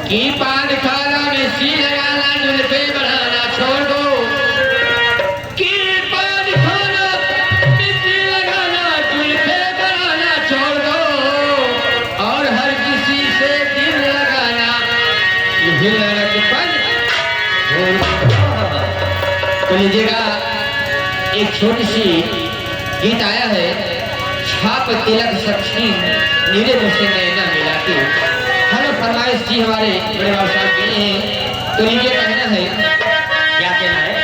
कि पान खाना में सी लगाना जुल्फे बढ़ाना छोड़ दो कि पान खाना में सी लगाना जुल्फे बढ़ाना छोड़ दो और हर किसी से दिल लगाना ये लड़कपन तो लीजिएगा एक छोटी सी गीत आया है छाप तिलक सक्षी नीले मुझसे नैना मिला के हेलो फरमाइश जी हमारे बड़े बाबू साहब के हैं तो लीजिए कहना है क्या कहना है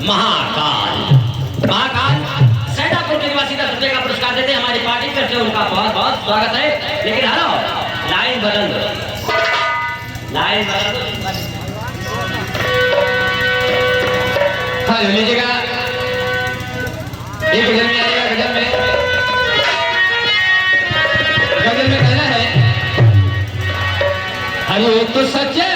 महाकाल महाकाल सैदापुर के निवासी 10 रुपये का पुरस्कार देते हैं हमारी पार्टी तरफ से उनका बहुत बहुत स्वागत है। लेकिन हेलो लाइन बदल दो लाइन बदल दो। हाँ लीजिएगा एक गजल में आएगा गजल में कहना है अरे तो सच्चे